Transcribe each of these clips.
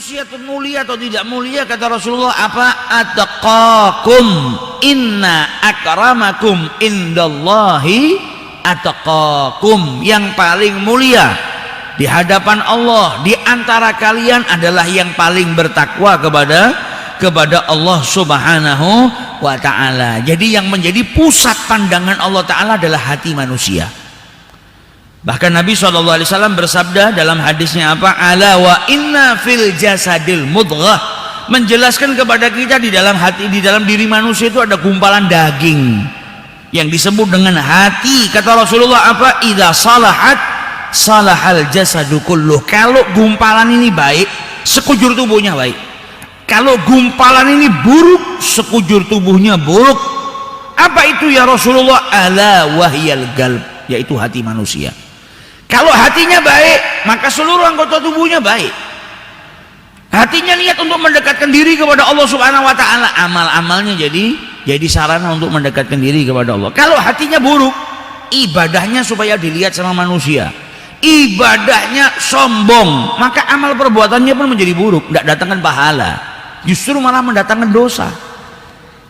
manusia itu mulia atau tidak mulia? Kata Rasulullah apa? Ataqakum, inna akramakum indallahi ataqakum. Yang paling mulia di hadapan Allah di antara kalian adalah yang paling bertakwa kepada Allah Subhanahu wa ta'ala. Jadi yang menjadi pusat pandangan Allah ta'ala adalah hati manusia. Bahkan Nabi SAW bersabda dalam hadisnya apa? Ala wa inna fil jasadil mudghah, menjelaskan kepada kita di dalam hati, di dalam diri manusia itu ada gumpalan daging yang disebut dengan hati. Kata Rasulullah apa? Idza salahat salahal jasadu kulluh. Kalau gumpalan ini baik, sekujur tubuhnya baik. Kalau gumpalan ini buruk, sekujur tubuhnya buruk. Apa itu ya Rasulullah? Ala wahyal qalb, yaitu hati manusia. Kalau hatinya baik, maka seluruh anggota tubuhnya baik. Hatinya niat untuk mendekatkan diri kepada Allah Subhanahu wa ta'ala, amal-amalnya jadi sarana untuk mendekatkan diri kepada Allah. Kalau hatinya buruk, ibadahnya supaya dilihat sama manusia, ibadahnya sombong, maka amal perbuatannya pun menjadi buruk, tidak datangkan pahala, justru malah mendatangkan dosa.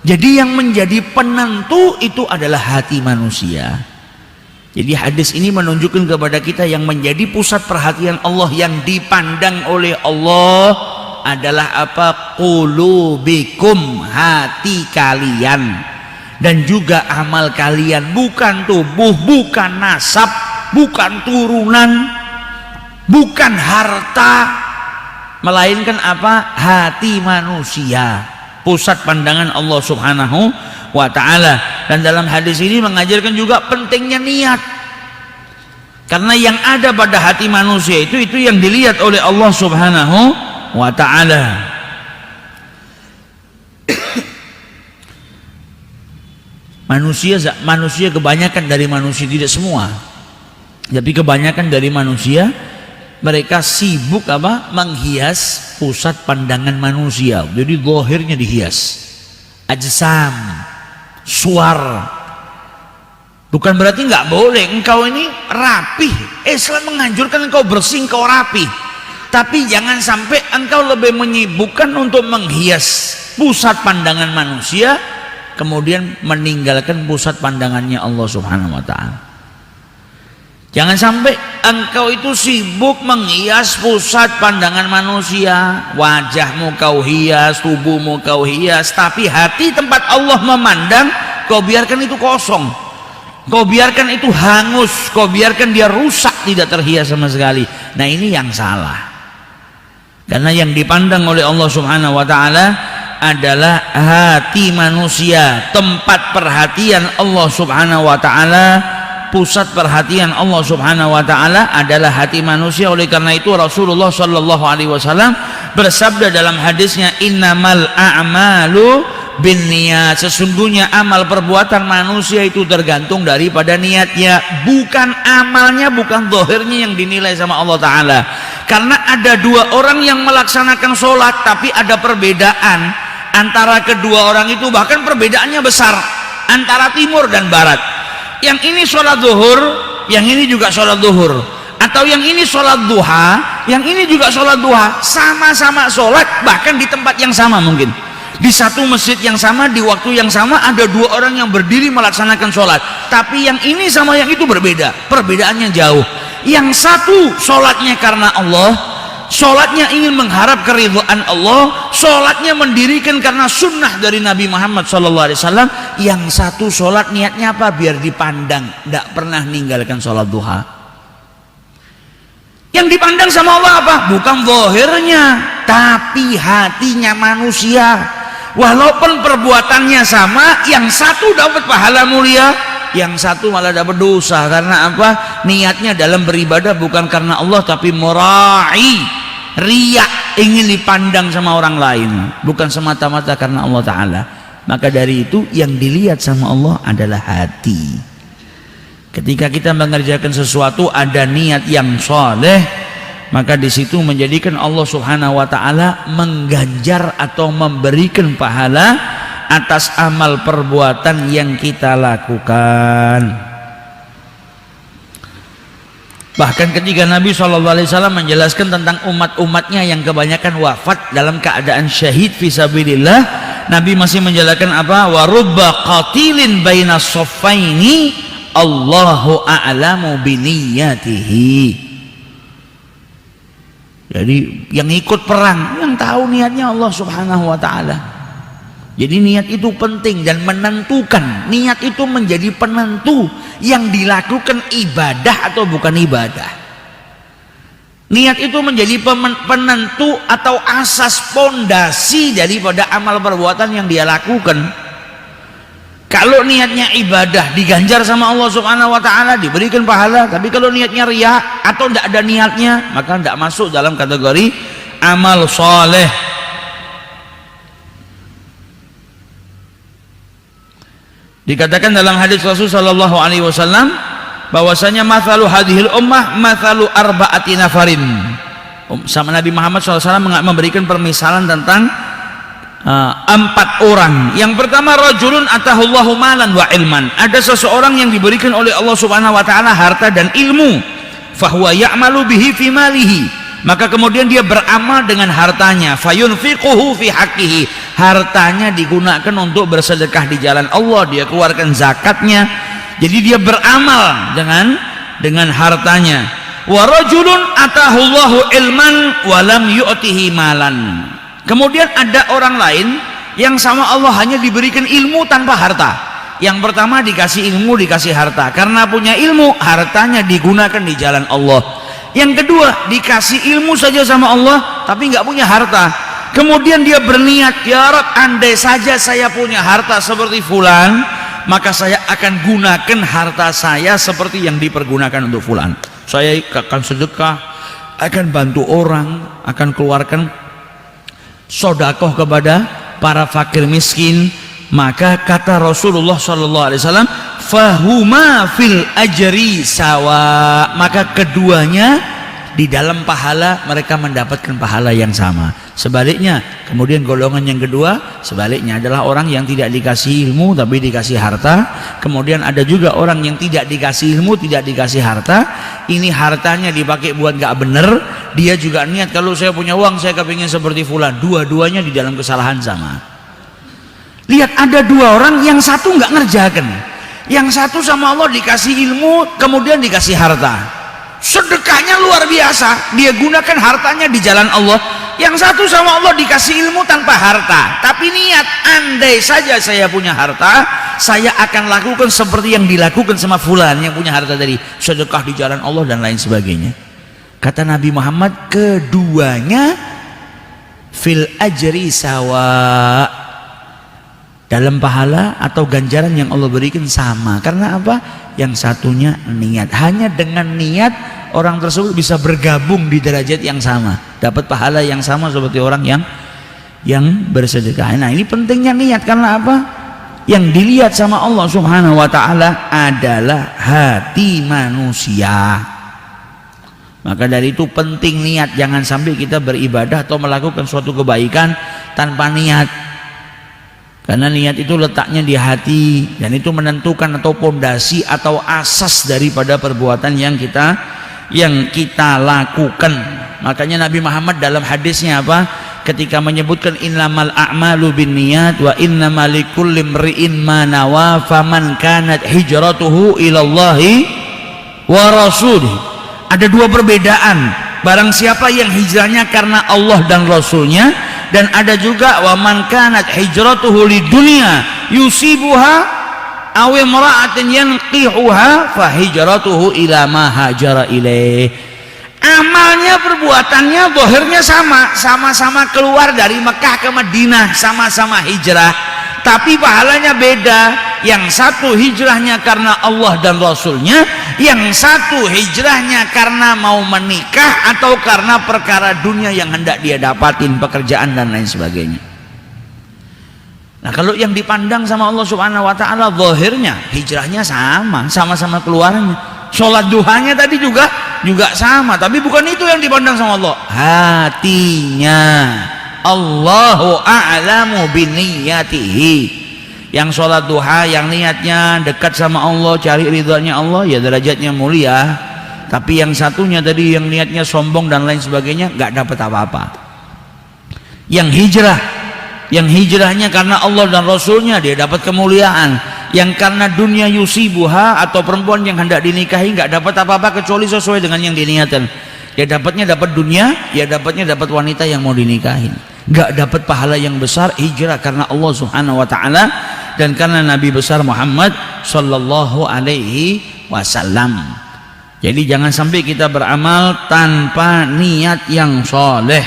Jadi yang menjadi penentu itu adalah hati manusia. Jadi hadis ini menunjukkan kepada kita yang menjadi pusat perhatian Allah, yang dipandang oleh Allah adalah apa? Qulubikum, hati kalian, dan juga amal kalian, bukan tubuh, bukan nasab, bukan turunan, bukan harta, melainkan apa? Hati manusia, pusat pandangan Allah Subhanahu wa ta'ala. Dan dalam hadis ini mengajarkan juga pentingnya niat, karena yang ada pada hati manusia itu yang dilihat oleh Allah Subhanahu wa ta'ala. manusia kebanyakan dari manusia, tidak semua, tapi kebanyakan dari manusia, mereka sibuk apa? Menghias pusat pandangan manusia. Jadi zahirnya dihias, ajsam, suar. Bukan berarti nggak boleh engkau ini rapih. Islam menganjurkan engkau bersih, engkau rapih. Tapi jangan sampai engkau lebih menyibukkan untuk menghias pusat pandangan manusia, kemudian meninggalkan pusat pandangannya Allah Subhanahu wa ta'ala. Jangan sampai engkau itu sibuk menghias pusat pandangan manusia, wajahmu kau hias, tubuhmu kau hias, tapi hati tempat Allah memandang kau biarkan itu kosong, kau biarkan itu hangus, kau biarkan dia rusak, tidak terhias sama sekali. Nah ini yang salah, karena yang dipandang oleh Allah Subhanahu wa ta'ala adalah hati manusia, tempat perhatian Allah Subhanahu wa ta'ala, pusat perhatian Allah Subhanahu wa ta'ala adalah hati manusia. Oleh karena itu Rasulullah Shallallahu alaihi wasallam bersabda dalam hadisnya, innamal a'malu binniyat, sesungguhnya amal perbuatan manusia itu tergantung daripada niatnya, bukan amalnya, bukan zahirnya yang dinilai sama Allah ta'ala. Karena ada dua orang yang melaksanakan sholat, tapi ada perbedaan antara kedua orang itu, bahkan perbedaannya besar antara timur dan barat. Yang ini sholat zuhur, yang ini juga sholat zuhur, atau yang ini sholat duha, yang ini juga sholat duha, sama-sama sholat, bahkan di tempat yang sama, mungkin di satu masjid yang sama, di waktu yang sama, ada dua orang yang berdiri melaksanakan sholat, tapi yang ini sama yang itu berbeda, perbedaannya jauh. Yang satu sholatnya karena Allah, sholatnya ingin mengharap keridhaan Allah, sholatnya mendirikan karena sunnah dari Nabi Muhammad SAW. Yang satu sholat niatnya apa? Biar dipandang, tidak pernah meninggalkan sholat duha. Yang dipandang sama Allah apa? Bukan zahirnya, tapi hatinya manusia. Walaupun perbuatannya sama, yang satu dapat pahala mulia, yang satu malah dapat dosa. Karena apa? Niatnya dalam beribadah bukan karena Allah, tapi murai, riya, ingin dipandang sama orang lain, bukan semata-mata karena Allah ta'ala. Maka dari itu yang dilihat sama Allah adalah hati. Ketika kita mengerjakan sesuatu ada niat yang soleh, maka di situ menjadikan Allah Subhanahu wa ta'ala mengganjar atau memberikan pahala atas amal perbuatan yang kita lakukan. Bahkan ketika Nabi SAW menjelaskan tentang umat-umatnya yang kebanyakan wafat dalam keadaan syahid fisabilillah, Nabi masih menjelaskan apa? Wa rubba qatilin baina saffaini Allahu a'lamu biniyatihi. Jadi yang ikut perang yang tahu niatnya Allah Subhanahu wa taala. Jadi niat itu penting dan menentukan. Niat itu menjadi penentu yang dilakukan ibadah atau bukan ibadah. Niat itu menjadi penentu atau asas pondasi daripada amal perbuatan yang dia lakukan. Kalau niatnya ibadah diganjar sama Allah Subhanahu wa taala, diberikan pahala. Tapi kalau niatnya riya atau tidak ada niatnya, maka tidak masuk dalam kategori amal soleh. Dikatakan dalam hadis Rasul sallallahu alaihi wasallam bahwasanya mathalu hadhil ummah mathalu arba'ati nafarin. Sama Nabi Muhammad SAW memberikan permisalan tentang 4 orang. Yang pertama, rajulun atahullahu malan wa ilman. Ada seseorang yang diberikan oleh Allah Subhanahu wa taala harta dan ilmu. Fahuwa ya'malu bihi fi malihi. Maka kemudian dia beramal dengan hartanya, fayunfiquhu fi haqqihi. Hartanya digunakan untuk bersedekah di jalan Allah, dia keluarkan zakatnya. Jadi dia beramal dengan hartanya. Wa rajulun atahullahu ilman wa lam yu'tihi malan. Kemudian ada orang lain yang sama Allah hanya diberikan ilmu tanpa harta. Yang pertama dikasih ilmu, dikasih harta. Karena punya ilmu, hartanya digunakan di jalan Allah. Yang kedua, dikasih ilmu saja sama Allah tapi nggak punya harta. Kemudian dia berniat, ya Rabb, andai saja saya punya harta seperti fulan, maka saya akan gunakan harta saya seperti yang dipergunakan untuk fulan. Saya akan sedekah, akan bantu orang, akan keluarkan sedekah kepada para fakir miskin. Maka kata Rasulullah SAW, fahuma fil ajri sawa. Maka keduanya di dalam pahala mereka mendapatkan pahala yang sama. Sebaliknya, kemudian golongan yang kedua sebaliknya adalah orang yang tidak dikasih ilmu tapi dikasih harta. Kemudian ada juga orang yang tidak dikasih ilmu, tidak dikasih harta. Ini hartanya dipakai buat gak bener. Dia juga niat, kalau saya punya uang saya kepingin seperti fulan. Dua-duanya di dalam kesalahan sama. Lihat, ada 2 orang, yang satu nggak ngerjakan, yang satu sama Allah dikasih ilmu kemudian dikasih harta, sedekahnya luar biasa, dia gunakan hartanya di jalan Allah. Yang satu sama Allah dikasih ilmu tanpa harta, tapi niat, andai saja saya punya harta, saya akan lakukan seperti yang dilakukan sama fulan yang punya harta tadi, sedekah di jalan Allah dan lain sebagainya. Kata Nabi Muhammad, keduanya fil ajri sawa, dalam pahala atau ganjaran yang Allah berikan sama. Karena apa? Yang satunya niat. Hanya dengan niat orang tersebut bisa bergabung di derajat yang sama, dapat pahala yang sama seperti orang yang bersedekah. Nah, ini pentingnya niat. Karena apa? Yang dilihat sama Allah Subhanahu wa taala adalah hati manusia. Maka dari itu penting niat. Jangan sampai kita beribadah atau melakukan suatu kebaikan tanpa niat. Karena niat itu letaknya di hati, dan itu menentukan atau pondasi atau asas daripada perbuatan yang kita lakukan. Makanya Nabi Muhammad dalam hadisnya apa? Ketika menyebutkan innamal a'malu binniyat wa innamal likulli imri'in ma nawa faman kanat hijratuhu ilallahi wa rasulih. Ada 2 perbedaan. Barang siapa yang hijrahnya karena Allah dan Rasulnya, dan ada juga wa man kanat hijratuhu lidunya yusibuha aw imra'atin yanqihuha fa hijratuhu ila ma hajara ilaih. Amalnya, perbuatannya, zahirnya sama-sama keluar dari Mekah ke Madinah, sama-sama hijrah, tapi pahalanya beda. Yang satu hijrahnya karena Allah dan Rasulnya, yang satu hijrahnya karena mau menikah atau karena perkara dunia yang hendak dia dapatin, pekerjaan dan lain sebagainya. Nah, kalau yang dipandang sama Allah Subhanahu wa taala, zahirnya hijrahnya sama-sama keluarnya, sholat duhanya tadi juga sama, tapi bukan itu yang dipandang sama Allah. Hatinya, Allahu a'lamu biniyatihi. Yang sholat duha, yang niatnya dekat sama Allah, cari ridhonya Allah, ya derajatnya mulia. Tapi yang satunya tadi yang niatnya sombong dan lain sebagainya nggak dapat apa-apa. Yang hijrahnya karena Allah dan Rasulnya dia dapat kemuliaan. Yang karena dunia yusibuha atau perempuan yang hendak dinikahi nggak dapat apa-apa kecuali sesuai dengan yang diniatkan. Ya dapatnya dapat dunia, ya dapatnya dapat wanita yang mau dinikahin. Nggak dapat pahala yang besar hijrah karena Allah Subhanahu wa taala dan karena Nabi besar Muhammad sallallahu alaihi wasallam. Jadi jangan sampai kita beramal tanpa niat yang soleh.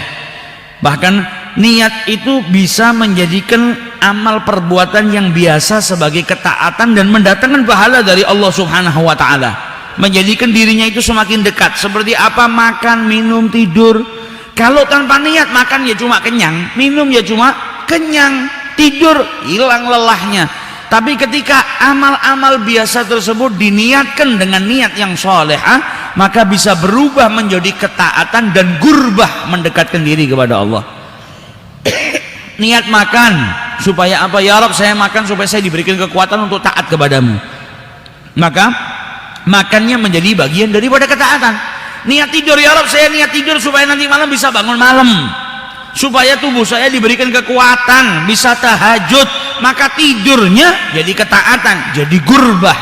Bahkan niat itu bisa menjadikan amal perbuatan yang biasa sebagai ketaatan dan mendatangkan pahala dari Allah Subhanahu wa taala, menjadikan dirinya itu semakin dekat. Seperti apa? Makan, minum, tidur. Kalau tanpa niat, makan ya cuma kenyang, minum ya cuma kenyang, tidur hilang lelahnya. Tapi ketika amal-amal biasa tersebut diniatkan dengan niat yang solehah, maka bisa berubah menjadi ketaatan dan gurbah, mendekatkan diri kepada Allah. Niat makan supaya apa? Ya Rabb, saya makan supaya saya diberikan kekuatan untuk taat kepadamu. Maka makannya menjadi bagian daripada ketaatan. Niat tidur, ya Rabb, saya niat tidur supaya nanti malam bisa bangun malam, supaya tubuh saya diberikan kekuatan bisa tahajud. Maka tidurnya jadi ketaatan, jadi gurbah,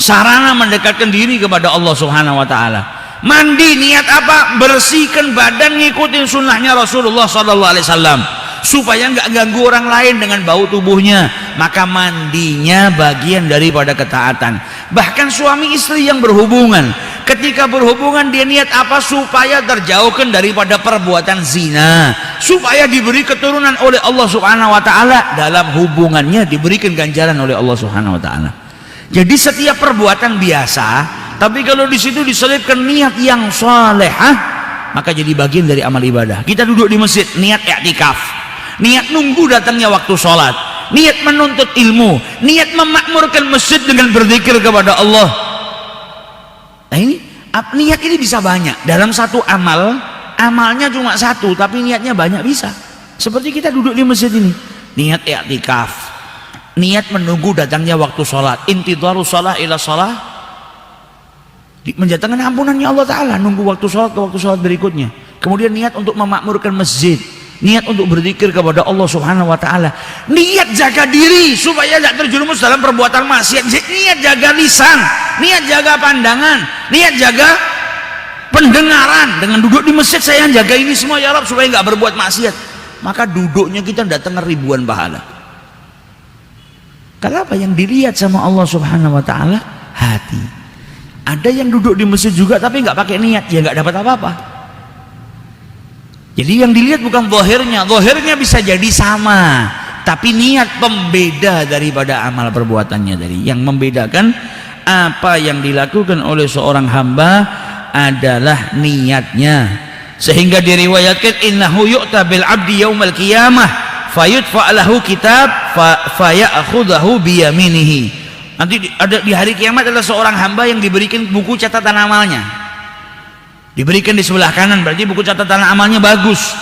sarana mendekatkan diri kepada Allah Subhanahu wa taala. Mandi niat apa? Bersihkan badan, ngikutin sunnahnya Rasulullah sallallahu alaihi wasallam supaya nggak ganggu orang lain dengan bau tubuhnya. Maka mandinya bagian daripada ketaatan. Bahkan suami istri yang berhubungan, ketika berhubungan dia niat apa? Supaya terjauhkan daripada perbuatan zina, supaya diberi keturunan oleh Allah Subhanahu wa taala. Dalam hubungannya diberikan ganjaran oleh Allah Subhanahu wa taala. Jadi setiap perbuatan biasa, tapi kalau di situ diselipkan niat yang salehah, maka jadi bagian dari amal ibadah. Kita duduk di masjid, niat i'tikaf, niat nunggu datangnya waktu sholat, niat menuntut ilmu, niat memakmurkan masjid dengan berzikir kepada Allah. Nah ini niat ini bisa banyak. Dalam satu amal, amalnya cuma satu tapi niatnya banyak bisa. Seperti kita duduk di masjid ini, niat i'tikaf, niat menunggu datangnya waktu sholat, intidharu shalah ila shalah, menjatuhkan ampunannya Allah Ta'ala, nunggu waktu sholat ke waktu sholat berikutnya. Kemudian niat untuk memakmurkan masjid, niat untuk berzikir kepada Allah Subhanahu wa taala, niat jaga diri supaya tidak terjerumus dalam perbuatan maksiat, niat jaga lisan, niat jaga pandangan, niat jaga pendengaran. Dengan duduk di masjid saya jaga ini semua ya Rabb supaya nggak berbuat maksiat. Maka duduknya kita datang ribuan pahala. Kenapa? Yang dilihat sama Allah Subhanahu wa taala hati. Ada yang duduk di masjid juga tapi nggak pakai niat, ya nggak dapat apa-apa. Jadi yang dilihat bukan zahirnya, zahirnya bisa jadi sama, tapi niat pembeda daripada amal perbuatannya tadi. Yang membedakan apa yang dilakukan oleh seorang hamba adalah niatnya. Sehingga diriwayatkan innahu yu'ta bil abdi yaumal qiyamah fayudfa lahu kitab faya'khudhahu biyaminihi. Nanti ada di hari kiamat adalah seorang hamba yang diberikan buku catatan amalnya, diberikan di sebelah kanan, berarti buku catatan amalnya bagus.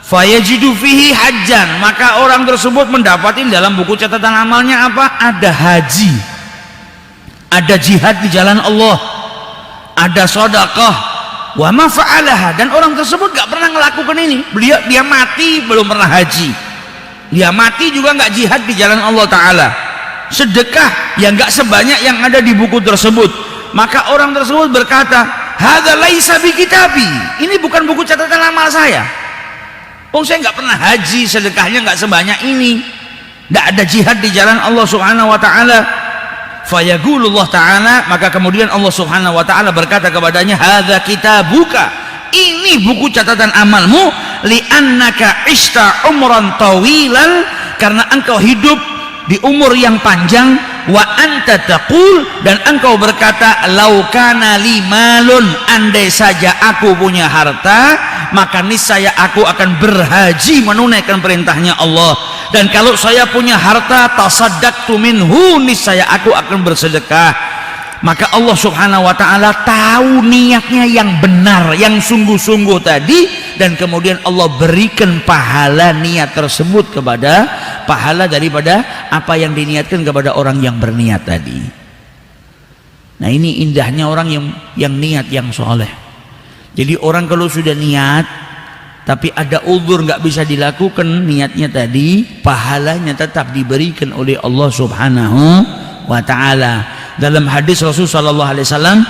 Fayajidu fihi hajjan, maka orang tersebut mendapatin dalam buku catatan amalnya apa? Ada haji, ada jihad di jalan Allah, ada sedekah, wa ma fa'alaha, dan orang tersebut gak pernah melakukan ini. Dia mati belum pernah haji, dia mati juga gak jihad di jalan Allah Ta'ala, sedekah yang gak sebanyak yang ada di buku tersebut. Maka orang tersebut berkata, hadza laisa bi kitabi, ini bukan buku catatan amal saya. Oh, saya nggak pernah haji, sedekahnya nggak sebanyak ini, nggak ada jihad di jalan Allah Subhanahu wa taala. Fayaqulullah taala, maka kemudian Allah Subhanahu wa taala berkata kepadanya, hadza kitabuka, ini buku catatan amalmu, li'annaka ishta umran tawilan, karena engkau hidup di umur yang panjang, wa anta taqul, dan engkau berkata, laukana limalun, andai saja aku punya harta, maka niscaya aku akan berhaji menunaikan perintahnya Allah, dan kalau saya punya harta, tasaddaqtu minhu, niscaya aku akan bersedekah. Maka Allah Subhanahu wa taala tahu niatnya yang benar, yang sungguh-sungguh tadi, dan kemudian Allah berikan pahala niat tersebut kepada pahala daripada apa yang diniatkan kepada orang yang berniat tadi. Nah ini indahnya orang yang niat yang soleh. Jadi orang kalau sudah niat tapi ada uzur nggak bisa dilakukan niatnya tadi, pahalanya tetap diberikan oleh Allah Subhanahu wa taala. Dalam hadis Rasul sallallahu alaihi wasallam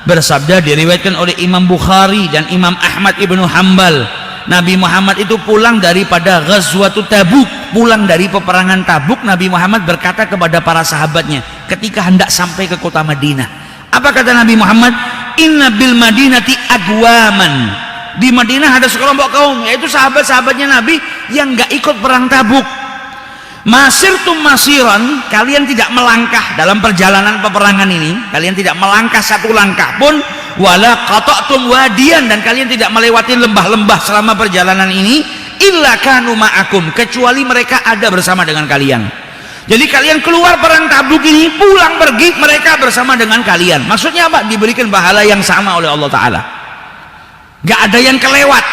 bersabda, diriwayatkan oleh Imam Bukhari dan Imam Ahmad Ibnu Hanbal, Nabi Muhammad itu pulang daripada Ghazwatut Tabuk, pulang dari peperangan Tabuk, Nabi Muhammad berkata kepada para sahabatnya ketika hendak sampai ke kota Madinah. Apa kata Nabi Muhammad? Inna bil Madinati agwaman. Di Madinah ada sekelompok kaum, yaitu sahabat-sahabatnya Nabi yang nggak ikut perang Tabuk. Masirtum masiran, kalian tidak melangkah dalam perjalanan peperangan ini, kalian tidak melangkah satu langkah pun, wala qata'tum wadiyan, dan kalian tidak melewati lembah-lembah selama perjalanan ini, illa kanu ma'akum, kecuali mereka ada bersama dengan kalian. Jadi kalian keluar perang Tabuk ini, pulang pergi mereka bersama dengan kalian. Maksudnya apa? Diberikan pahala yang sama oleh Allah Ta'ala. Gak ada yang kelewat.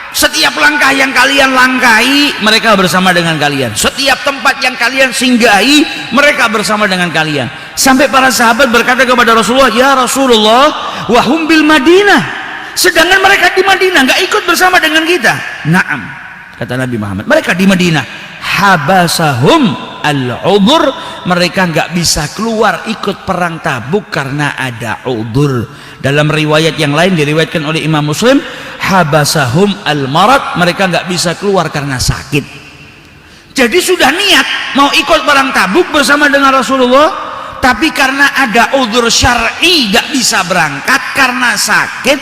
Setiap langkah yang kalian langkahi, mereka bersama dengan kalian. Setiap tempat yang kalian singgahi, mereka bersama dengan kalian. Sampai para sahabat berkata kepada Rasulullah, ya Rasulullah, wahum bil Madinah, sedangkan mereka di Madinah gak ikut bersama dengan kita. Naam, kata Nabi Muhammad, mereka di Madinah. Habasahum al-udur, mereka nggak bisa keluar ikut perang Tabuk karena ada udur. Dalam riwayat yang lain diriwayatkan oleh Imam Muslim, habasahum al-marad, mereka nggak bisa keluar karena sakit. Jadi sudah niat mau ikut perang Tabuk bersama dengan Rasulullah, tapi karena ada udur syar'i nggak bisa berangkat karena sakit,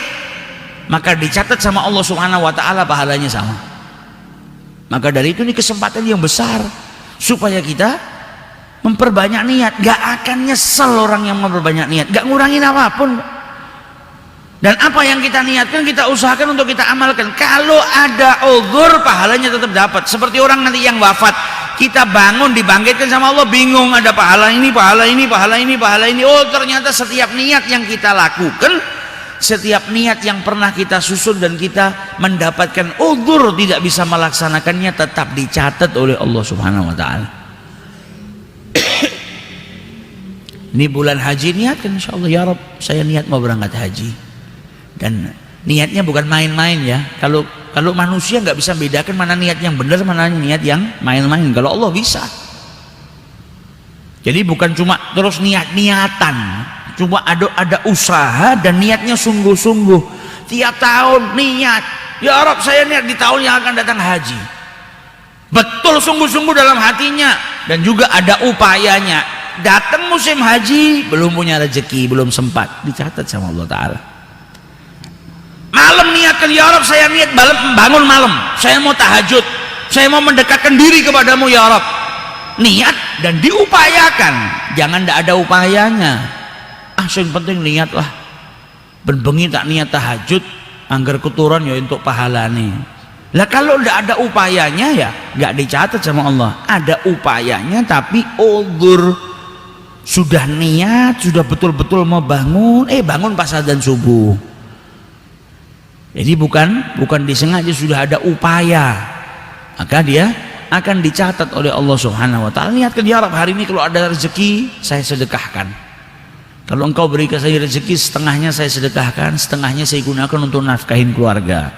maka dicatat sama Allah Subhanahu wa taala pahalanya sama. Maka dari itu ini kesempatan yang besar supaya kita memperbanyak niat. Gak akan nyesel orang yang memperbanyak niat, gak ngurangin apapun. Dan apa yang kita niatkan kita usahakan untuk kita amalkan. Kalau ada uzur, pahalanya tetap dapat. Seperti orang nanti yang wafat, kita bangun dibangkitkan sama Allah, bingung ada pahala ini, pahala ini, pahala ini, pahala ini. Oh ternyata setiap niat yang kita lakukan, setiap niat yang pernah kita susun dan kita mendapatkan uzur tidak bisa melaksanakannya, tetap dicatat oleh Allah Subhanahu wa taala. Ini bulan haji, niatkan insyaallah, ya Rabb saya niat mau berangkat haji. Dan niatnya bukan main-main ya. Kalau manusia nggak bisa bedakan mana niat yang benar, mana niat yang main-main. Kalau Allah bisa. Jadi bukan cuma terus niat-niatan, cuma ada usaha dan niatnya sungguh-sungguh. Tiap tahun niat, ya Rabb saya niat di tahun yang akan datang haji. Betul sungguh-sungguh dalam hatinya, dan juga ada upayanya. Datang musim haji belum punya rezeki, belum sempat, dicatat sama Allah Ta'ala. Malam niatkan, ya Rabb saya niat bangun malam, saya mau tahajud, saya mau mendekatkan diri kepadamu ya Rabb. Niat dan diupayakan, jangan tidak ada upayanya. Yang penting niatlah. Benbengi tak niat tahajud, anggar keturun ya untuk pahala nih. Lah kalau tidak ada upayanya ya nggak dicatat sama Allah. Ada upayanya tapi uzur. Sudah niat, sudah betul-betul mau bangun, bangun pas adzan subuh. Jadi bukan disengaja, sudah ada upaya, maka dia akan dicatat oleh Allah Subhanahu wa taala. Niatkan, ya Rabb hari ini kalau ada rezeki saya sedekahkan. Kalau engkau berikan saya rezeki, setengahnya saya sedekahkan, setengahnya saya gunakan untuk nafkahin keluarga.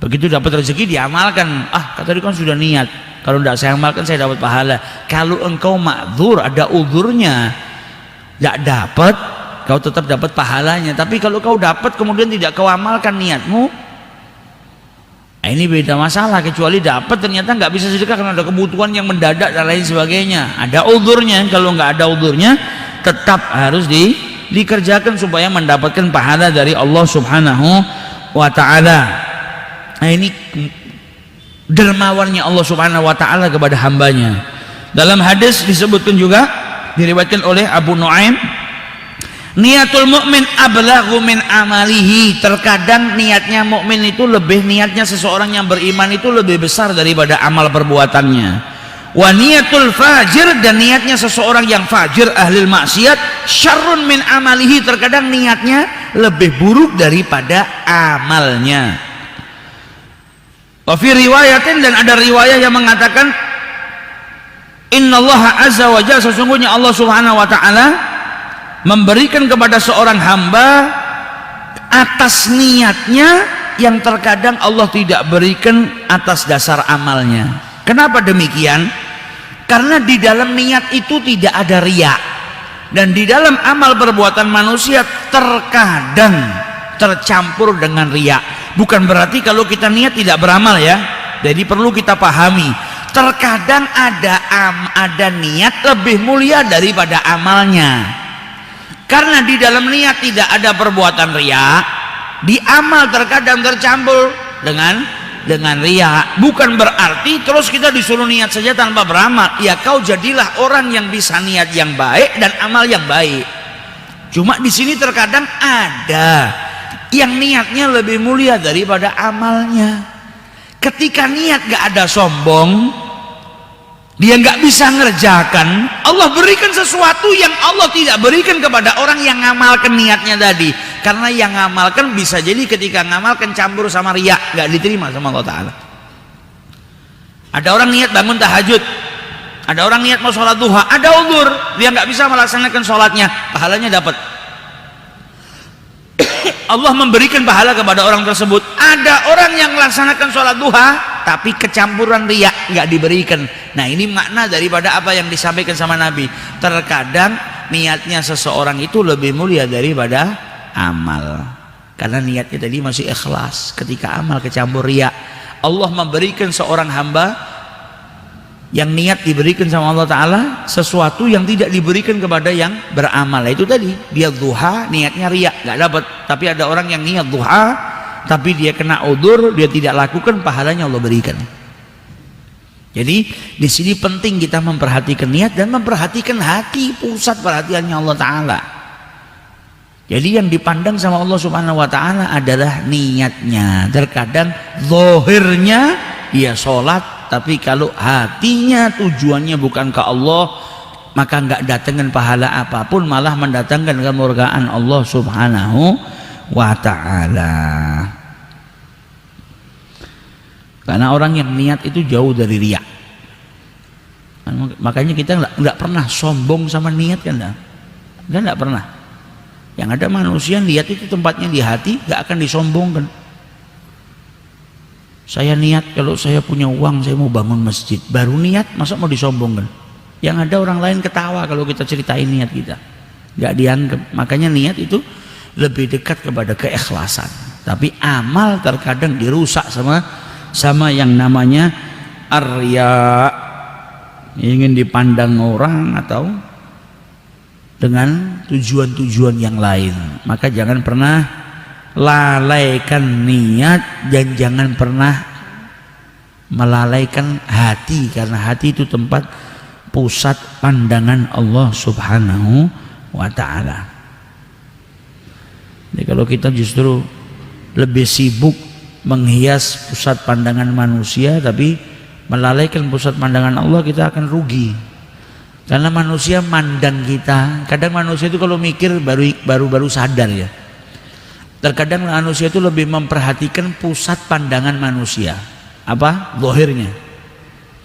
Begitu dapat rezeki diamalkan. Kata dia kan sudah niat, kalau tidak saya amalkan saya dapat pahala. Kalau engkau ma'dzur, ada uzurnya, tidak dapat, kau tetap dapat pahalanya. Tapi kalau kau dapat kemudian tidak kau amalkan niatmu, ini beda masalah. Kecuali dapat ternyata nggak bisa sedekah karena ada kebutuhan yang mendadak dan lain sebagainya, ada uzurnya. Kalau nggak ada uzurnya tetap harus dikerjakan supaya mendapatkan pahala dari Allah Subhanahu wa taala. Nah ini dermawannya Allah Subhanahu wa taala kepada hambanya. Dalam hadis disebutkan juga, diriwayatkan oleh Abu Nuaim, niatul mukmin ablaghu min amalihi. Terkadang niatnya mukmin itu niatnya seseorang yang beriman itu lebih besar daripada amal perbuatannya. Wa niatul fajir, dan niatnya seseorang yang fajir ahli maksiat, syarrun min amalihi. Terkadang niatnya lebih buruk daripada amalnya. Wa fi riwayatin, dan ada riwayah yang mengatakan innallaha azza wa jalla, sesungguhnya Allah Subhanahu wa taala memberikan kepada seorang hamba atas niatnya yang terkadang Allah tidak berikan atas dasar amalnya. Kenapa demikian? Karena di dalam niat itu tidak ada riya, dan di dalam amal perbuatan manusia terkadang tercampur dengan riya. Bukan berarti kalau kita niat tidak beramal ya. Jadi perlu kita pahami, terkadang ada niat lebih mulia daripada amalnya. Karena di dalam niat tidak ada perbuatan riya, di amal terkadang tercampur dengan riya. Bukan berarti terus kita disuruh niat saja tanpa beramal. Ya, kau jadilah orang yang bisa niat yang baik dan amal yang baik. Cuma di sini terkadang ada yang niatnya lebih mulia daripada amalnya. Ketika niat gak ada sombong, dia gak bisa ngerjakan, Allah berikan sesuatu yang Allah tidak berikan kepada orang yang ngamalkan niatnya tadi. Karena yang ngamalkan bisa jadi ketika ngamalkan campur sama riya, gak diterima sama Allah Ta'ala. Ada orang niat bangun tahajud, ada orang niat mau sholat duha, ada uzur, dia gak bisa melaksanakan sholatnya, pahalanya dapat. Allah memberikan pahala kepada orang tersebut. Ada orang yang melaksanakan sholat duha tapi kecampuran riya, nggak diberikan. Nah, ini makna daripada apa yang disampaikan sama Nabi. Terkadang niatnya seseorang itu lebih mulia daripada amal, karena niatnya tadi masih ikhlas. Ketika amal kecampur riya, Allah memberikan seorang hamba yang niat diberikan sama Allah Ta'ala sesuatu yang tidak diberikan kepada yang beramal. Itu tadi, dia duha niatnya riya, nggak dapat. Tapi ada orang yang niat duha tapi dia kena udzur, dia tidak lakukan, pahalanya Allah berikan. Jadi di sini penting kita memperhatikan niat dan memperhatikan hati, pusat perhatiannya Allah Ta'ala. Jadi yang dipandang sama Allah Subhanahu wa Ta'ala adalah niatnya. Terkadang zahirnya dia sholat, tapi kalau hatinya tujuannya bukan ke Allah, maka nggak datangkan pahala apapun, malah mendatangkan kemurkaan Allah Subhanahu wa Ta'ala. Karena orang yang niat itu jauh dari riya. Makanya kita nggak pernah sombong sama niat, kan? Kita nggak pernah. Yang ada manusia niat itu tempatnya di hati, nggak akan disombongkan. Saya niat kalau saya punya uang saya mau bangun masjid, baru niat, masa mau disombongkan? Yang ada orang lain ketawa kalau kita ceritain niat kita, nggak dianggap. Makanya niat itu lebih dekat kepada keikhlasan. Tapi amal terkadang dirusak sama yang namanya arya, ingin dipandang orang atau dengan tujuan-tujuan yang lain. Maka jangan pernah lalaikan niat dan jangan pernah melalaikan hati, karena hati itu tempat pusat pandangan Allah Subhanahu wa Ta'ala. Jadi kalau kita justru lebih sibuk menghias pusat pandangan manusia tapi melalaikan pusat pandangan Allah, kita akan rugi. Karena manusia mandang kita, kadang manusia itu kalau mikir baru sadar ya. Terkadang manusia itu lebih memperhatikan pusat pandangan manusia. Apa? Zahirnya.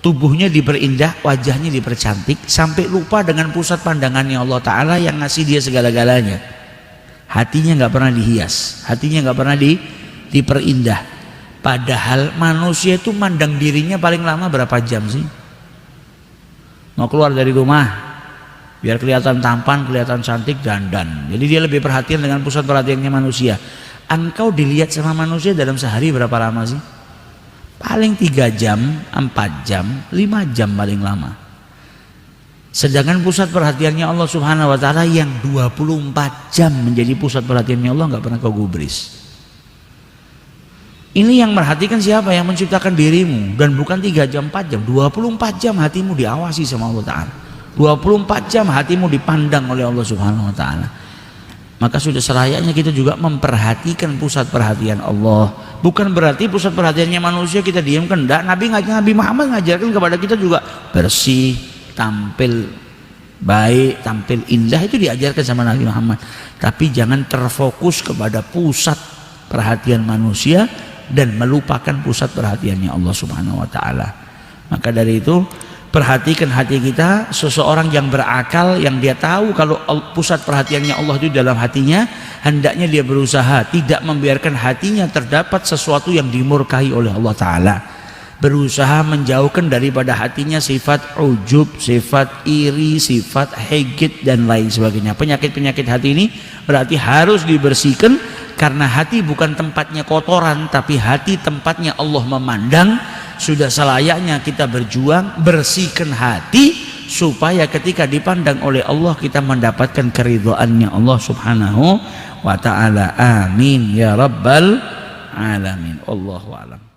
Tubuhnya diperindah, wajahnya dipercantik, sampai lupa dengan pusat pandangannya Allah Ta'ala yang ngasih dia segala-galanya. Hatinya nggak pernah dihias, hatinya nggak pernah diperindah. Padahal manusia itu mandang dirinya paling lama berapa jam sih? Mau keluar dari rumah, biar kelihatan tampan, kelihatan cantik, dandan. Jadi dia lebih perhatian dengan pusat perhatiannya manusia. Engkau dilihat sama manusia dalam sehari berapa lama sih? Paling 3 jam, 4 jam, 5 jam paling lama. Sedangkan pusat perhatiannya Allah Subhanahu wa Ta'ala yang 24 jam menjadi pusat perhatiannya Allah, nggak pernah kau gubris. Ini yang merhatikan siapa? Yang menciptakan dirimu. Dan bukan 3 jam, 4 jam, 24 jam hatimu diawasi sama Allah Ta'ala. 24 jam hatimu dipandang oleh Allah Subhanahu wa Ta'ala. Maka sudah selayaknya kita juga memperhatikan pusat perhatian Allah. Bukan berarti pusat perhatiannya manusia kita diamkan. Enggak, Nabi Muhammad ngajarkan kepada kita juga bersih, tampil baik, tampil indah, itu diajarkan sama Nabi Muhammad. Tapi jangan terfokus kepada pusat perhatian manusia dan melupakan pusat perhatiannya Allah Subhanahu wa Ta'ala. Maka dari itu Perhatikan hati kita. Seseorang yang berakal, yang dia tahu kalau pusat perhatiannya Allah itu dalam hatinya, hendaknya dia berusaha tidak membiarkan hatinya terdapat sesuatu yang dimurkai oleh Allah Ta'ala. Berusaha menjauhkan daripada hatinya sifat ujub, sifat iri, sifat hegit dan lain sebagainya. Penyakit-penyakit hati ini berarti harus dibersihkan, karena hati bukan tempatnya kotoran, tapi hati tempatnya Allah memandang. Sudah selayaknya kita berjuang bersihkan hati supaya ketika dipandang oleh Allah kita mendapatkan keridhaannya Allah Subhanahu wa Ta'ala. Amin ya rabbal alamin. Allahu a'lam.